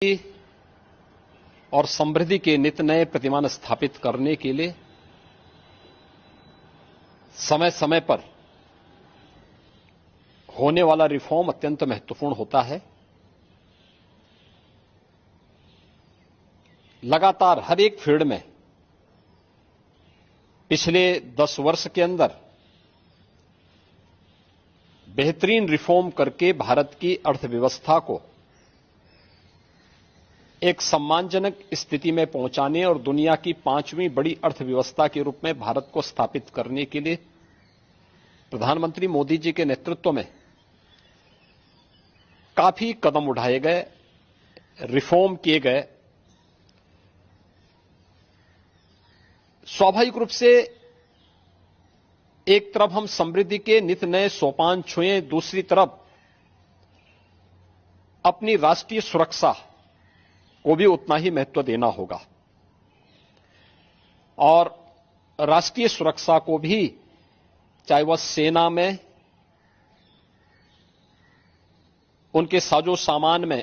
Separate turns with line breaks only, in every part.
और समृद्धि के नित नए प्रतिमान स्थापित करने के लिए समय समय पर होने वाला रिफॉर्म अत्यंत महत्वपूर्ण होता है। लगातार हर एक फील्ड में पिछले 10 वर्ष के अंदर बेहतरीन रिफॉर्म करके भारत की अर्थव्यवस्था को एक सम्मानजनक स्थिति में पहुंचाने और दुनिया की 5वीं बड़ी अर्थव्यवस्था के रूप में भारत को स्थापित करने के लिए प्रधानमंत्री मोदी जी के नेतृत्व में काफी कदम उठाए गए, रिफॉर्म किए गए। स्वाभाविक रूप से एक तरफ हम समृद्धि के नित नए सोपान छुएं, दूसरी तरफ अपनी राष्ट्रीय सुरक्षा को भी उतना ही महत्व देना होगा और राष्ट्रीय सुरक्षा को भी, चाहे वह सेना में, उनके साजो सामान में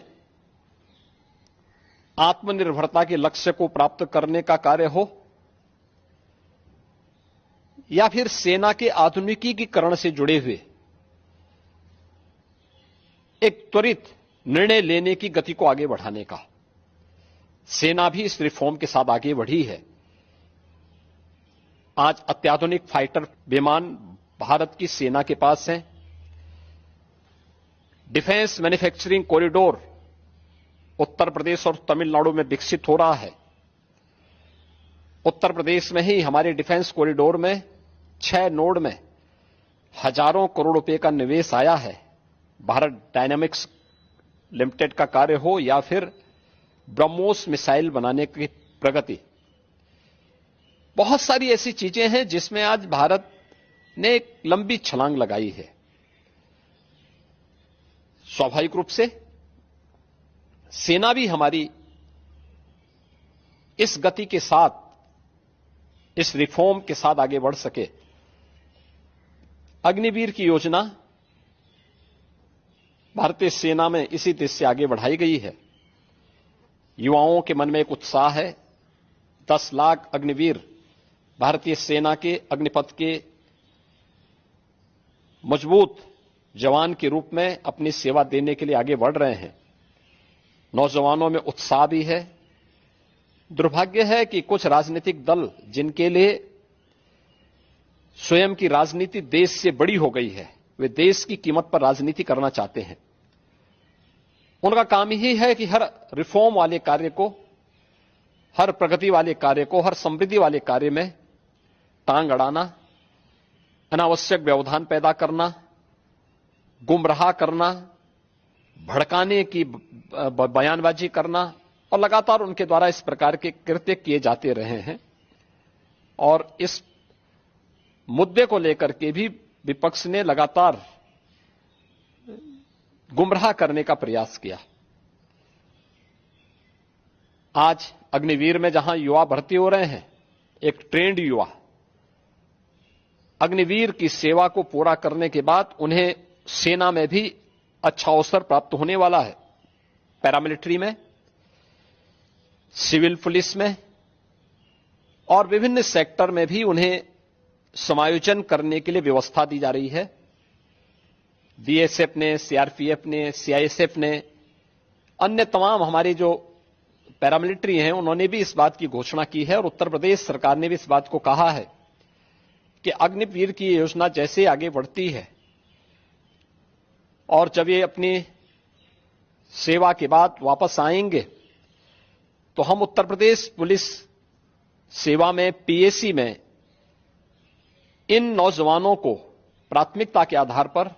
आत्मनिर्भरता के लक्ष्य को प्राप्त करने का कार्य हो या फिर सेना के आधुनिकीकरण से जुड़े हुए एक त्वरित निर्णय लेने की गति को आगे बढ़ाने का। सेना भी इस रिफॉर्म के साथ आगे बढ़ी है। आज अत्याधुनिक फाइटर विमान भारत की सेना के पास हैं। Defence manufacturing corridor Uttar Pradesh और तमिलनाडु में विकसित हो रहा है। उत्तर प्रदेश में ही हमारे डिफेंस कॉरिडोर में 6 नोड में हजारों करोड़ रुपए का निवेश आया है। भारत डायनामिक्स लिमिटेड का कार्य हो या फिर ब्रह्मोस मिसाइल बनाने की प्रगति, बहुत सारी ऐसी चीजें हैं जिसमें आज भारत ने एक लंबी छलांग लगाई है। स्वाभाविक रूप से सेना भी हमारी इस गति के साथ, इस रिफॉर्म के साथ आगे बढ़ सके। अग्निवीर की योजना भारतीय सेना में इसी देश से आगे बढ़ाई गई है। युवाओं के मन में एक उत्साह है। 10 लाख अग्निवीर भारतीय सेना के अग्निपथ के मजबूत जवान के रूप में अपनी सेवा देने के लिए आगे बढ़ रहे हैं। नौजवानों में उत्साह भी है। दुर्भाग्य है कि कुछ राजनीतिक दल, जिनके लिए स्वयं की राजनीति देश से बड़ी हो गई है, वे देश की कीमत पर राजनीति करना चाहते हैं। उनका काम ही है कि हर रिफॉर्म वाले कार्य को, हर प्रगति वाले कार्य को, हर समृद्धि वाले कार्य में टांग अड़ाना, अनावश्यक व्यवधान पैदा करना, गुमराह करना, भड़काने की बयानबाजी करना, और लगातार उनके द्वारा इस प्रकार के कृत्य किए जाते रहे हैं। और इस मुद्दे को लेकर के भी विपक्ष ने लगातार गुमराह करने का प्रयास किया। आज अग्निवीर में जहां युवा भर्ती हो रहे हैं, एक ट्रेंड युवा अग्निवीर की सेवा को पूरा करने के बाद उन्हें सेना में भी अच्छा अवसर प्राप्त होने वाला है। पैरामिलिट्री में, सिविल पुलिस में और विभिन्न सेक्टर में भी उन्हें समायोजन करने के लिए व्यवस्था दी जा रही है। बीएसएफ ने, सीआरपीएफ ने, सीआईएसएफ ने, अन्य तमाम हमारे जो पैरामिलिट्री हैं, उन्होंने भी इस बात की घोषणा की है और उत्तर प्रदेश सरकार ने भी इस बात को कहा है कि अग्निवीर की योजना जैसे आगे बढ़ती है और जब ये अपनी सेवा के बाद वापस आएंगे तो हम उत्तर प्रदेश पुलिस सेवा में, पीएसी में इन नौजवानों को प्राथमिकता के आधार पर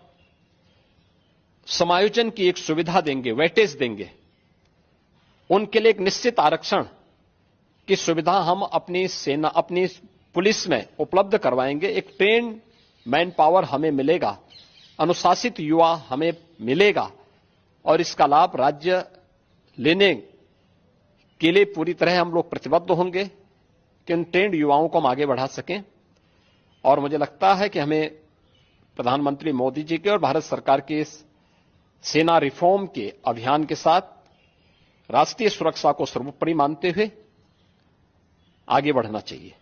समायोजन की एक सुविधा देंगे, वेटेज देंगे। उनके लिए एक निश्चित आरक्षण की सुविधा हम अपनी सेना, अपनी पुलिस में उपलब्ध करवाएंगे। एक ट्रेन्ड मैन पावर हमें मिलेगा, अनुशासित युवा हमें मिलेगा और इसका लाभ राज्य लेने के लिए पूरी तरह हम लोग प्रतिबद्ध होंगे कि उन ट्रेंड युवाओं को हम आगे बढ़ा सकें। और मुझे लगता है कि हमें प्रधानमंत्री मोदी जी के और भारत सरकार के इस सेना रिफॉर्म के अभियान के साथ राष्ट्रीय सुरक्षा को सर्वोपरि मानते हुए आगे बढ़ना चाहिए।